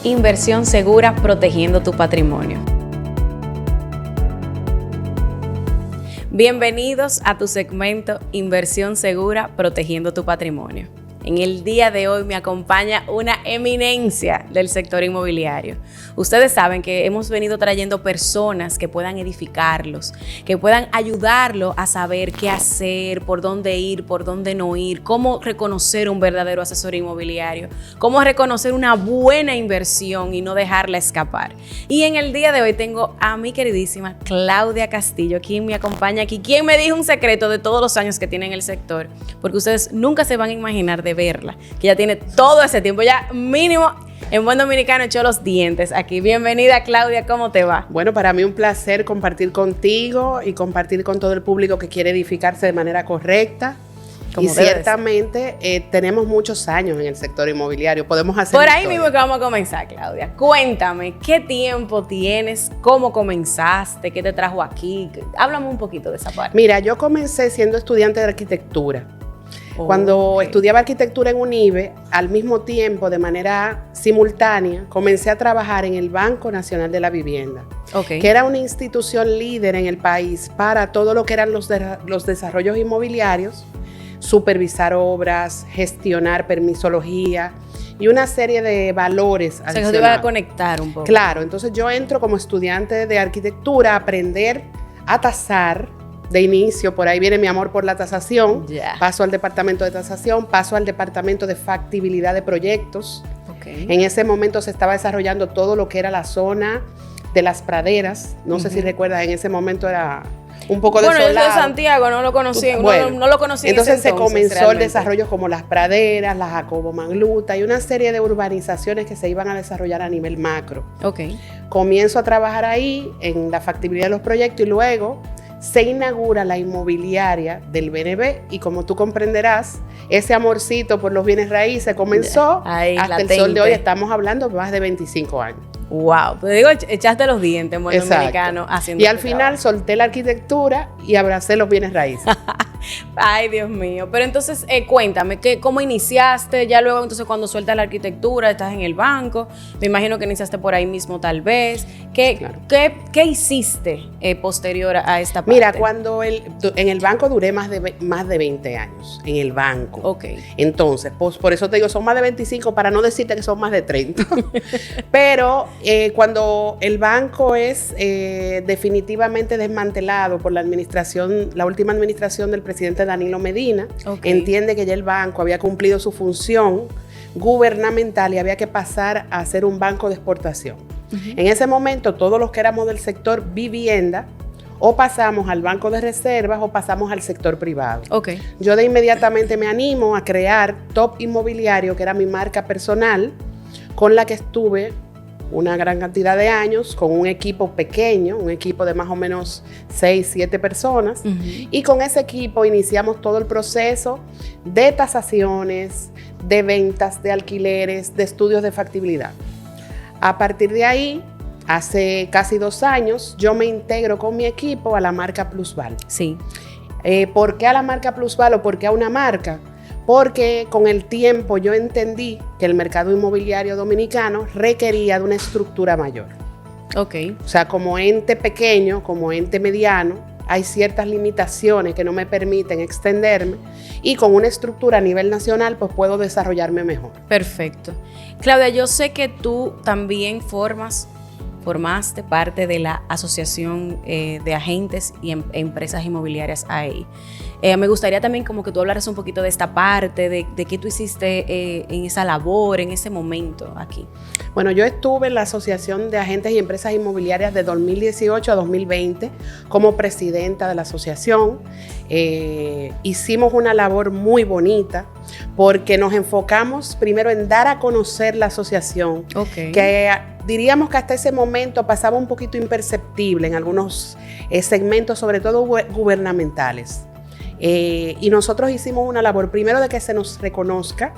Inversión segura protegiendo tu patrimonio. Bienvenidos a tu segmento Inversión segura protegiendo tu patrimonio. En el día de hoy me acompaña una eminencia del sector inmobiliario. Ustedes saben que hemos venido trayendo personas que puedan edificarlos, que puedan ayudarlos a saber qué hacer, por dónde ir, por dónde no ir, cómo reconocer un verdadero asesor inmobiliario, cómo reconocer una buena inversión y no dejarla escapar. Y en el día de hoy tengo a mi queridísima Claudia Castillo, quien me acompaña aquí, quien me dijo un secreto de todos los años que tiene en el sector, porque ustedes nunca se van a imaginar de verla, que ya tiene todo ese tiempo, ya mínimo en buen dominicano echó los dientes aquí. Bienvenida, Claudia, ¿cómo te va? Bueno, para mí un placer compartir contigo y compartir con todo el público que quiere edificarse de manera correcta. Y ciertamente tenemos muchos años en el sector inmobiliario, podemos hacer por ahí mismo que vamos a comenzar, Claudia. Cuéntame, ¿qué tiempo tienes? ¿Cómo comenzaste? ¿Qué te trajo aquí? Háblame un poquito de esa parte. Mira, yo comencé siendo estudiante de arquitectura. Cuando estudiaba arquitectura en UNIBE, al mismo tiempo, de manera simultánea, comencé a trabajar en el Banco Nacional de la Vivienda, que era una institución líder en el país para todo lo que eran los desarrollos inmobiliarios, supervisar obras, gestionar permisología y una serie de valores adicionales. O sea, que te iba a conectar un poco. Claro, entonces yo entro como estudiante de arquitectura a aprender a tasar. De inicio, por ahí viene mi amor por la tasación, paso al departamento de tasación, paso al departamento de factibilidad de proyectos. En ese momento se estaba desarrollando todo lo que era la zona de las praderas, no sé si recuerdas, en ese momento era un poco desolado. Bueno, yo soy de Santiago, no lo conocí, no lo conocí entonces se comenzó el desarrollo como las praderas, la Jacobo Magluta y una serie de urbanizaciones que se iban a desarrollar a nivel macro. Comienzo a trabajar ahí en la factibilidad de los proyectos y luego se inaugura la inmobiliaria del BNB y como tú comprenderás, ese amorcito por los bienes raíces comenzó hasta el sol de hoy, estamos hablando de más de 25 años. Wow, te digo, echaste los dientes, buen dominicano, haciendo y al final solté la arquitectura y abracé los bienes raíces. Ay, Dios mío. Pero entonces, cuéntame, ¿cómo iniciaste? Ya luego, entonces, cuando sueltas la arquitectura, estás en el banco. Me imagino que iniciaste por ahí mismo, tal vez. ¿Qué hiciste posterior a esta parte? Mira, cuando en el banco duré más de 20 años, en el banco. Entonces, pues, por eso te digo, son más de 25, para no decirte que son más de 30. Pero cuando el banco es definitivamente desmantelado por la última administración del presidente Danilo Medina, entiende que ya el banco había cumplido su función gubernamental y había que pasar a ser un banco de exportación. En ese momento, todos los que éramos del sector vivienda, o pasamos al banco de reservas o pasamos al sector privado. Yo de inmediatamente me animo a crear Top Inmobiliario, que era mi marca personal, con la que estuve una gran cantidad de años con un equipo pequeño, un equipo de más o menos 6, 7 personas. Y con ese equipo iniciamos todo el proceso de tasaciones, de ventas, de alquileres, de estudios de factibilidad. A partir de ahí, hace casi 2 años, yo me integro con mi equipo a la marca Plusval. ¿Por qué a la marca Plusval o por qué a una marca? Porque con el tiempo yo entendí que el mercado inmobiliario dominicano requería de una estructura mayor. O sea, como ente pequeño, como ente mediano, hay ciertas limitaciones que no me permiten extenderme y con una estructura a nivel nacional pues puedo desarrollarme mejor. Perfecto. Claudia, yo sé que tú también formaste parte de la Asociación de Agentes y Empresas Inmobiliarias AEI. Me gustaría también como que tú hablaras un poquito de esta parte, de qué tú hiciste en esa labor, en ese momento aquí. Bueno, yo estuve en la Asociación de Agentes y Empresas Inmobiliarias de 2018 a 2020 como presidenta de la asociación. Hicimos una labor muy bonita porque nos enfocamos primero en dar a conocer la asociación, que diríamos que hasta ese momento pasaba un poquito imperceptible en algunos segmentos, sobre todo gubernamentales. Y nosotros hicimos una labor primero de que se nos reconozca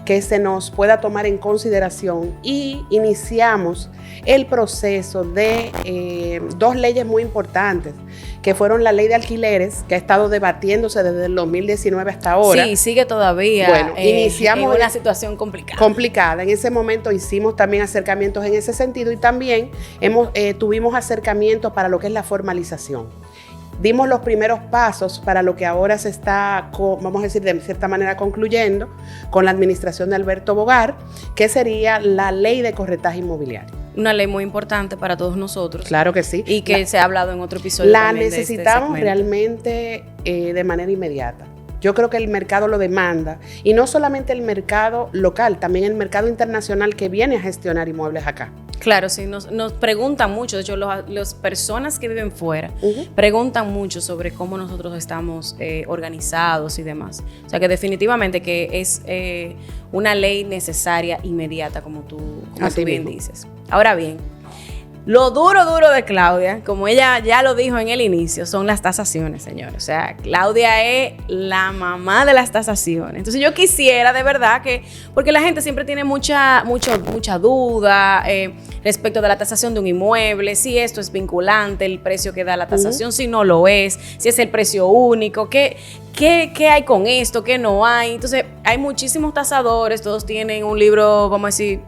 que se nos pueda tomar en consideración y iniciamos el proceso de 2 leyes muy importantes, que fueron la ley de alquileres, que ha estado debatiéndose desde el 2019 hasta ahora. Sí, sigue todavía. Bueno, iniciamos en una situación complicada. Complicada. En ese momento hicimos también acercamientos en ese sentido y también tuvimos acercamientos para lo que es la formalización. Dimos los primeros pasos para lo que ahora se está, vamos a decir, de cierta manera concluyendo con la administración de Alberto Bogar, que sería la ley de corretaje inmobiliario. Una ley muy importante para todos nosotros. Claro que sí. Y que se ha hablado en otro episodio. La necesitamos realmente de manera inmediata. Yo creo que el mercado lo demanda, y no solamente el mercado local, también el mercado internacional que viene a gestionar inmuebles acá. Claro, sí, nos preguntan mucho, de hecho, las personas que viven fuera preguntan mucho sobre cómo nosotros estamos organizados y demás. O sea que definitivamente que es una ley necesaria, inmediata, como tú bien dices. Ahora bien, lo duro de Claudia, como ella ya lo dijo en el inicio, son las tasaciones, señores. O sea, Claudia es la mamá de las tasaciones. Entonces yo quisiera de verdad porque la gente siempre tiene mucha duda respecto de la tasación de un inmueble, si esto es vinculante, el precio que da la tasación, si no lo es, si es el precio único, ¿qué hay con esto? ¿Qué no hay? Entonces hay muchísimos tasadores, todos tienen un libro, vamos a decir,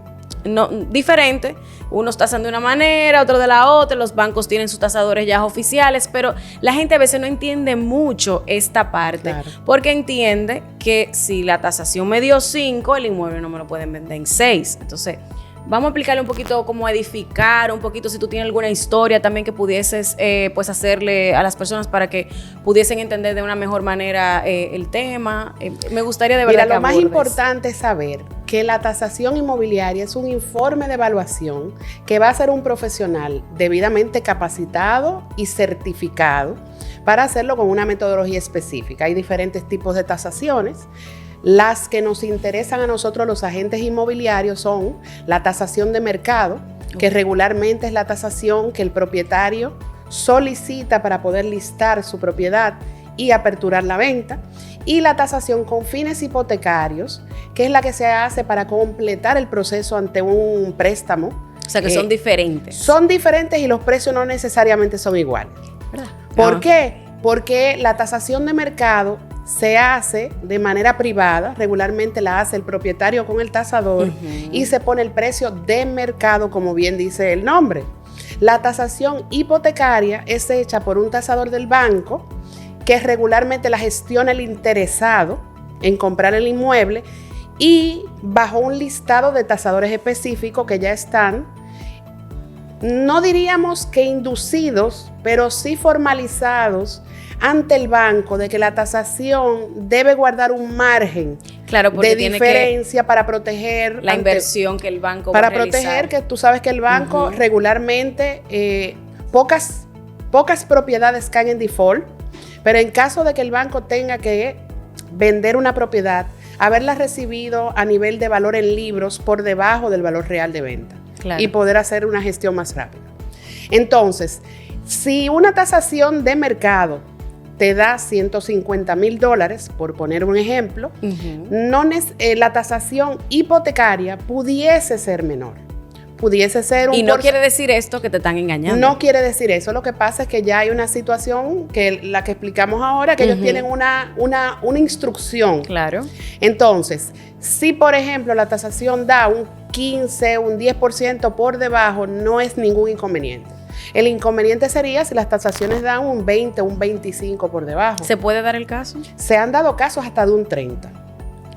diferente. Unos tasan de una manera, otros de la otra, los bancos tienen sus tasadores ya oficiales, pero la gente a veces no entiende mucho esta parte, porque entiende que si la tasación me dio 5, el inmueble no me lo pueden vender en 6. Entonces, vamos a explicarle un poquito cómo edificar, un poquito si tú tienes alguna historia también que pudieses pues hacerle a las personas para que pudiesen entender de una mejor manera el tema. Me gustaría de verdad que lo más importante es saber que la tasación inmobiliaria es un informe de evaluación que va a hacer un profesional debidamente capacitado y certificado para hacerlo con una metodología específica. Hay diferentes tipos de tasaciones. Las que nos interesan a nosotros los agentes inmobiliarios son la tasación de mercado, que regularmente es la tasación que el propietario solicita para poder listar su propiedad y aperturar la venta, y la tasación con fines hipotecarios, que es la que se hace para completar el proceso ante un préstamo. O sea que son diferentes. Son diferentes y los precios no necesariamente son iguales. ¿Verdad? ¿Por qué? Porque la tasación de mercado se hace de manera privada, regularmente la hace el propietario con el tasador y se pone el precio de mercado, como bien dice el nombre. La tasación hipotecaria es hecha por un tasador del banco que regularmente la gestiona el interesado en comprar el inmueble y bajo un listado de tasadores específicos que ya están, no diríamos que inducidos, pero sí formalizados ante el banco de que la tasación debe guardar un margen de diferencia para proteger la inversión que el banco va a realizar. Para proteger, que tú sabes que el banco regularmente pocas propiedades caen en default, pero en caso de que el banco tenga que vender una propiedad, haberla recibido a nivel de valor en libros por debajo del valor real de venta y poder hacer una gestión más rápida. Entonces, si una tasación de mercado te da $150,000, por poner un ejemplo, la tasación hipotecaria pudiese ser menor. Pudiese ser un y no quiere decir esto que te están engañando. No quiere decir eso. Lo que pasa es que ya hay una situación, la que explicamos ahora, que ellos tienen una instrucción. Claro. Entonces, si por ejemplo la tasación da un 15, un 10% por debajo, no es ningún inconveniente. El inconveniente sería si las tasaciones dan un 20, un 25 por debajo. ¿Se puede dar el caso? Se han dado casos hasta de un 30.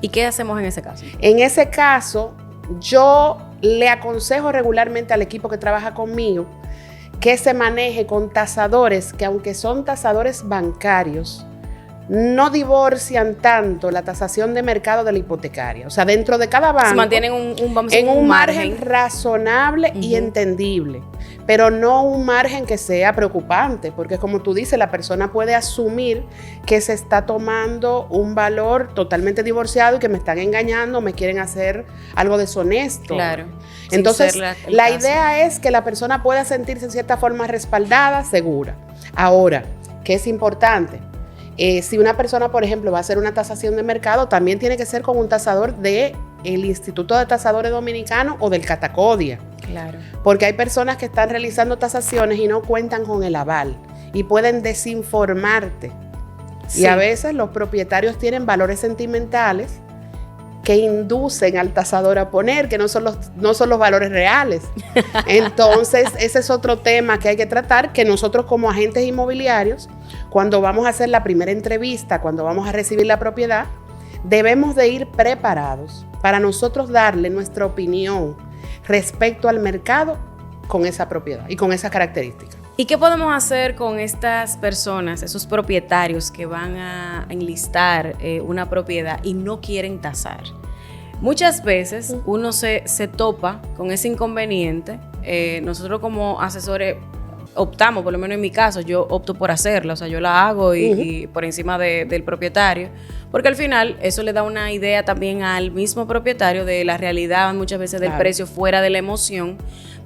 ¿Y qué hacemos en ese caso? En ese caso, yo le aconsejo regularmente al equipo que trabaja conmigo que se maneje con tasadores que, aunque son tasadores bancarios, no divorcian tanto la tasación de mercado de la hipotecaria. O sea, dentro de cada banco se mantienen un margen razonable y entendible, pero no un margen que sea preocupante, porque como tú dices, la persona puede asumir que se está tomando un valor totalmente divorciado y que me están engañando, me quieren hacer algo deshonesto. Claro. Entonces, la idea es que la persona pueda sentirse en cierta forma respaldada, segura. Ahora, ¿qué es importante? Si una persona, por ejemplo, va a hacer una tasación de mercado, también tiene que ser con un tasador de el Instituto de Tasadores Dominicanos o del Catacodia. Claro. Porque hay personas que están realizando tasaciones y no cuentan con el aval y pueden desinformarte. Sí. Y a veces los propietarios tienen valores sentimentales que inducen al tasador a poner, que no son los valores reales. Entonces, ese es otro tema que hay que tratar, que nosotros como agentes inmobiliarios, cuando vamos a hacer la primera entrevista, cuando vamos a recibir la propiedad, debemos de ir preparados para nosotros darle nuestra opinión respecto al mercado con esa propiedad y con esas características. ¿Y qué podemos hacer con estas personas, esos propietarios que van a enlistar una propiedad y no quieren tasar? Muchas veces uno se topa con ese inconveniente. Nosotros como asesores optamos, por lo menos en mi caso, yo opto por hacerla, o sea, yo la hago y por encima del propietario, porque al final eso le da una idea también al mismo propietario de la realidad muchas veces del precio fuera de la emoción,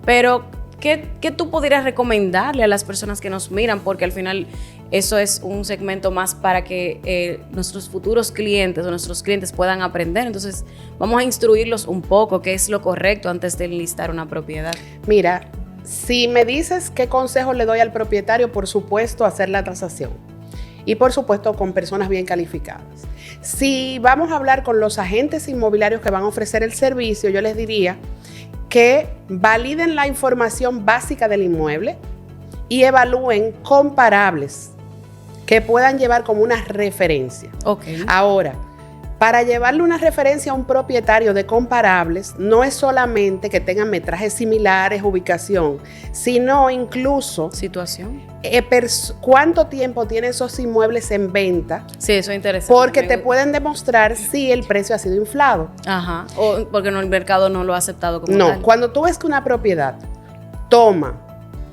pero ¿qué tú pudieras recomendarle a las personas que nos miran? Porque al final eso es un segmento más para que nuestros futuros clientes o nuestros clientes puedan aprender. Entonces, vamos a instruirlos un poco qué es lo correcto antes de enlistar una propiedad. Mira, si me dices qué consejo le doy al propietario, por supuesto, hacer la tasación. Y por supuesto, con personas bien calificadas. Si vamos a hablar con los agentes inmobiliarios que van a ofrecer el servicio, yo les diría que validen la información básica del inmueble y evalúen comparables que puedan llevar como una referencia. Okay. Ahora, para llevarle una referencia a un propietario de comparables, no es solamente que tengan metrajes similares, ubicación, sino incluso situación. ¿Cuánto tiempo tienen esos inmuebles en venta? Sí, eso es interesante. Porque te pueden demostrar si el precio ha sido inflado. Ajá. O porque el mercado no lo ha aceptado como tal. No, cuando tú ves que una propiedad toma,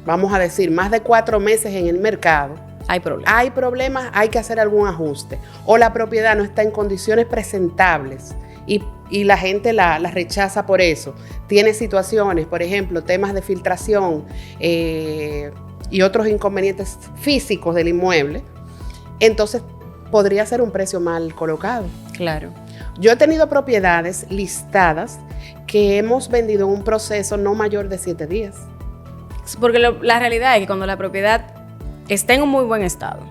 vamos a decir, más de 4 meses en el mercado, hay problemas, hay que hacer algún ajuste. O la propiedad no está en condiciones presentables y la gente la rechaza por eso. Tiene situaciones, por ejemplo, temas de filtración y otros inconvenientes físicos del inmueble. Entonces, podría ser un precio mal colocado. Claro. Yo he tenido propiedades listadas que hemos vendido en un proceso no mayor de 7 días. Porque la realidad es que cuando la propiedad está en un muy buen estado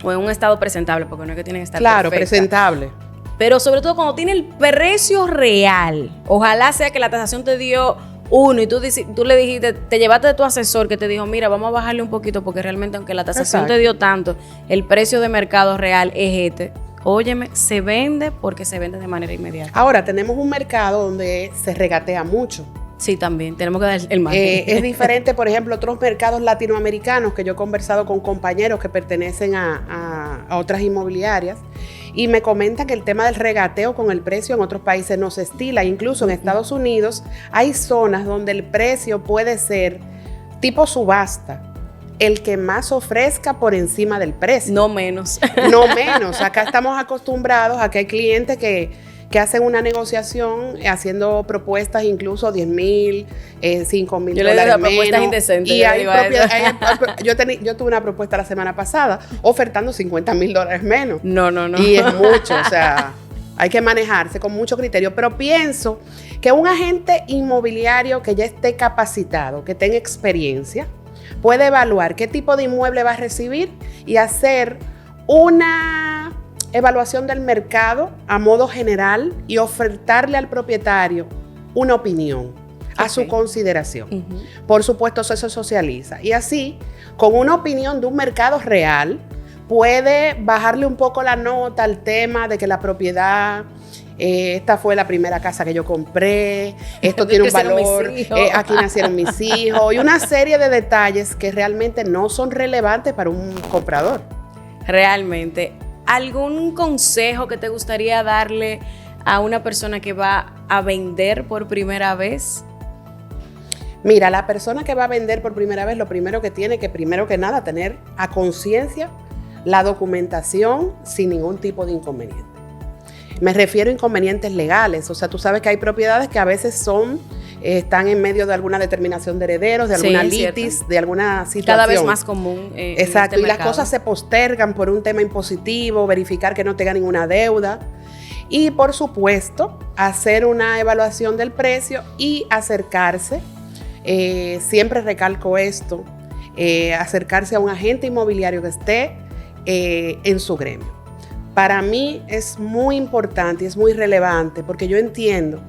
o en un estado presentable, porque no es que tiene que estar claro, perfecta, presentable, pero sobre todo cuando tiene el precio real, ojalá sea que la tasación te dio 1 y tú le dijiste, te llevaste de tu asesor que te dijo, mira, vamos a bajarle un poquito porque realmente aunque la tasación te dio tanto, el precio de mercado real es este. Óyeme, se vende porque se vende de manera inmediata. Ahora, tenemos un mercado donde se regatea mucho. Sí, también, tenemos que dar el margen. Es diferente, por ejemplo, otros mercados latinoamericanos que yo he conversado con compañeros que pertenecen a otras inmobiliarias y me comentan que el tema del regateo con el precio en otros países no se estila. Incluso en Estados Unidos hay zonas donde el precio puede ser tipo subasta, el que más ofrezca por encima del precio. No menos. No menos. Acá estamos acostumbrados a que hay clientes que hacen una negociación haciendo propuestas incluso $10,000, $5,000 menos. Yo le digo propuestas indecentes. Y yo tuve una propuesta la semana pasada ofertando $50,000 menos. No. Y es mucho, o sea, hay que manejarse con mucho criterio. Pero pienso que un agente inmobiliario que ya esté capacitado, que tenga experiencia, puede evaluar qué tipo de inmueble va a recibir y hacer una evaluación del mercado a modo general y ofertarle al propietario una opinión a su consideración. Por supuesto, eso se socializa. Y así, con una opinión de un mercado real, puede bajarle un poco la nota al tema de que la propiedad, esta fue la primera casa que yo compré, esto tiene un valor, aquí nacieron mis hijos, y una serie de detalles que realmente no son relevantes para un comprador. Realmente. ¿Algún consejo que te gustaría darle a una persona que va a vender por primera vez? Mira, la persona que va a vender por primera vez, lo primero que tiene que, primero que nada, tener a conciencia la documentación sin ningún tipo de inconveniente. Me refiero a inconvenientes legales. O sea, tú sabes que hay propiedades que a veces están en medio de alguna determinación de herederos, de alguna litis, cierto, de alguna situación. Cada vez más común. Exacto, y las cosas se postergan por un tema impositivo, verificar que no tenga ninguna deuda. Y por supuesto, hacer una evaluación del precio y acercarse, siempre recalco esto, acercarse a un agente inmobiliario que esté en su gremio. Para mí es muy importante y es muy relevante porque yo entiendo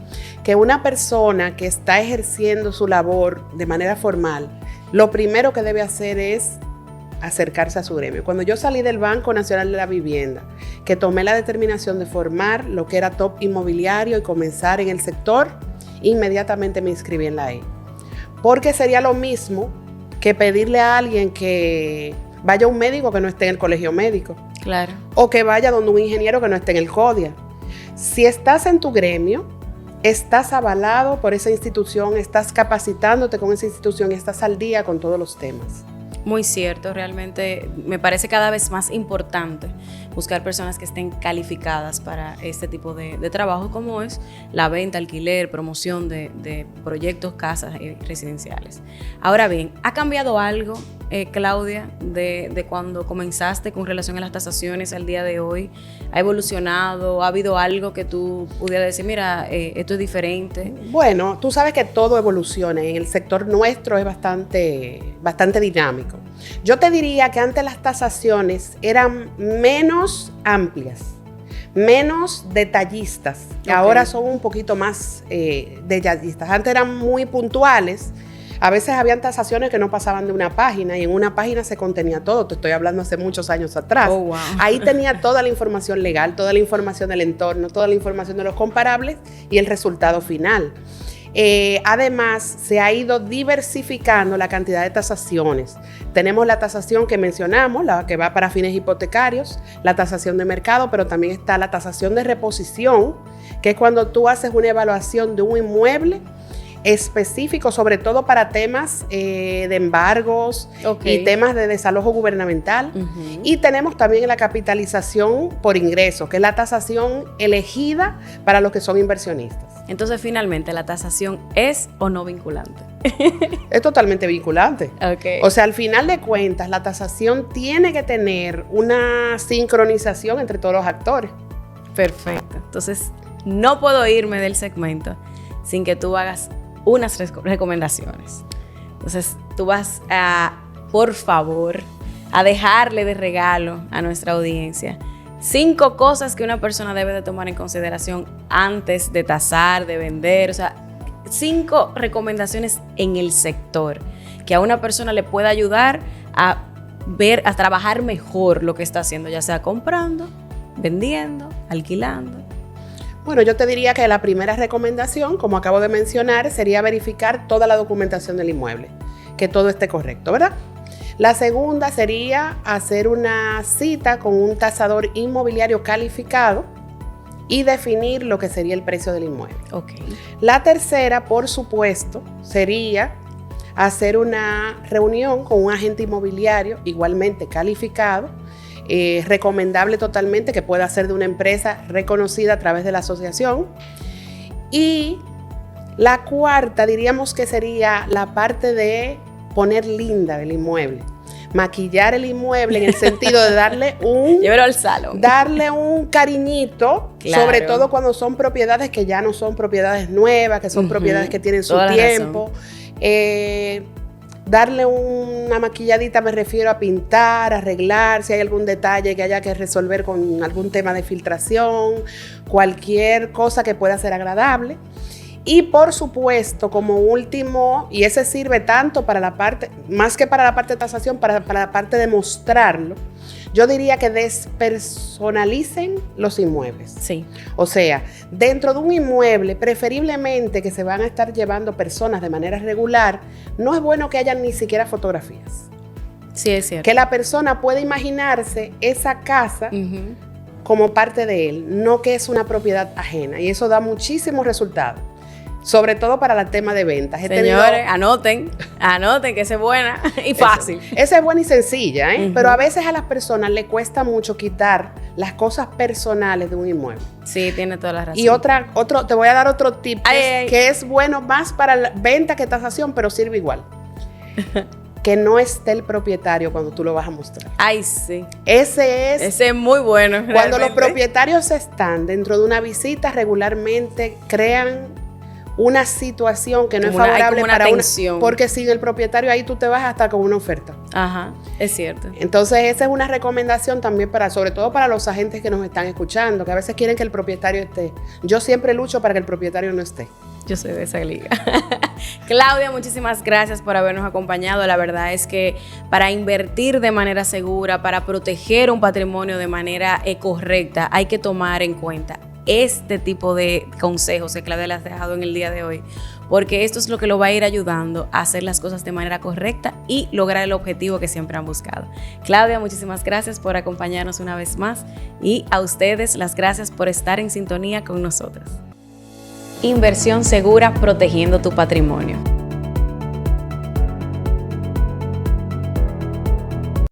que una persona que está ejerciendo su labor de manera formal, lo primero que debe hacer es acercarse a su gremio. Cuando yo salí del Banco Nacional de la Vivienda, que tomé la determinación de formar lo que era top inmobiliario y comenzar en el sector, inmediatamente me inscribí en la E. Porque sería lo mismo que pedirle a alguien que vaya a un médico que no esté en el colegio médico. Claro. O que vaya donde un ingeniero que no esté en el CODIA. Si estás en tu gremio, estás avalado por esa institución, estás capacitándote con esa institución y estás al día con todos los temas. Muy cierto, realmente me parece cada vez más importante buscar personas que estén calificadas para este tipo de trabajo, como es la venta, alquiler, promoción de proyectos, casas residenciales. Ahora bien, ¿ha cambiado algo, Claudia, de cuando comenzaste con relación a las tasaciones al día de hoy? ¿Ha evolucionado? ¿Ha habido algo que tú pudieras decir, mira, esto es diferente? Bueno, tú sabes que todo evoluciona. En el sector nuestro es bastante dinámico. Yo te diría que antes las tasaciones eran menos amplias, menos detallistas. Okay. Ahora son un poquito más detallistas. Antes eran muy puntuales. A veces habían tasaciones que no pasaban de una página y en una página se contenía todo. Te estoy hablando hace muchos años atrás. Oh, wow. Ahí tenía toda la información legal, toda la información del entorno, toda la información de los comparables y el resultado final. Además, se ha ido diversificando la cantidad de tasaciones. Tenemos la tasación que mencionamos, la que va para fines hipotecarios, la tasación de mercado, pero también está la tasación de reposición, que es cuando tú haces una evaluación de un inmueble específico, sobre todo para temas de embargos y temas de desalojo gubernamental. Y tenemos también la capitalización por ingresos, que es la tasación elegida para los que son inversionistas. Entonces, finalmente, ¿la tasación es o no vinculante? Es totalmente vinculante. Okay. O sea, al final de cuentas, la tasación tiene que tener una sincronización entre todos los actores. Perfecto. Entonces, no puedo irme del segmento sin que tú hagas unas recomendaciones. Entonces, tú vas a, por favor, a dejarle de regalo a nuestra audiencia 5 cosas que una persona debe de tomar en consideración antes de tasar, de vender. O sea, 5 recomendaciones en el sector que a una persona le pueda ayudar a ver, a trabajar mejor lo que está haciendo, ya sea comprando, vendiendo, alquilando. Bueno, yo te diría que la primera recomendación, como acabo de mencionar, sería verificar toda la documentación del inmueble, que todo esté correcto, ¿verdad? La segunda sería hacer una cita con un tasador inmobiliario calificado y definir lo que sería el precio del inmueble. Okay. La tercera, por supuesto, sería hacer una reunión con un agente inmobiliario igualmente calificado, recomendable totalmente, que pueda ser de una empresa reconocida a través de la asociación. Y la cuarta, diríamos que sería la parte de poner linda el inmueble, maquillar el inmueble en el sentido de darle llévelo al salón, darle un cariñito, claro. Sobre todo cuando son propiedades que ya no son propiedades nuevas, que son propiedades que tienen su tiempo. Darle una maquilladita, me refiero a pintar, arreglar, si hay algún detalle que haya que resolver con algún tema de filtración, cualquier cosa que pueda ser agradable. Y por supuesto, como último, y ese sirve tanto para la parte, más que para la parte de tasación, para la parte de mostrarlo, yo diría que despersonalicen los inmuebles. Sí. O sea, dentro de un inmueble, preferiblemente que se van a estar llevando personas de manera regular, no es bueno que hayan ni siquiera fotografías. Sí, es cierto. Que la persona pueda imaginarse esa casa como parte de él, no que es una propiedad ajena. Y eso da muchísimos resultados. Sobre todo para el tema de ventas. Señores, anoten que esa es buena y fácil. Esa es buena y sencilla, pero a veces a las personas le cuesta mucho quitar las cosas personales de un inmueble. Sí, tiene toda la razón. Y te voy a dar otro tip que es bueno más para la venta que tasación, pero sirve igual. que no esté el propietario cuando tú lo vas a mostrar. Ay, sí. Ese es muy bueno. Cuando realmente. los propietarios están dentro de una visita, regularmente crean una situación que no es favorable para una, porque sin el propietario ahí tú te vas hasta con una oferta. Ajá, es cierto. Entonces esa es una recomendación también sobre todo para los agentes que nos están escuchando, que a veces quieren que el propietario esté. Yo siempre lucho para que el propietario no esté. Yo soy de esa liga. Claudia, muchísimas gracias por habernos acompañado. La verdad es que para invertir de manera segura, para proteger un patrimonio de manera correcta, hay que tomar en cuenta este tipo de consejos que Claudia les ha dejado en el día de hoy, porque esto es lo que lo va a ir ayudando a hacer las cosas de manera correcta y lograr el objetivo que siempre han buscado. Claudia, muchísimas gracias por acompañarnos una vez más y a ustedes las gracias por estar en sintonía con nosotros. Inversión segura protegiendo tu patrimonio.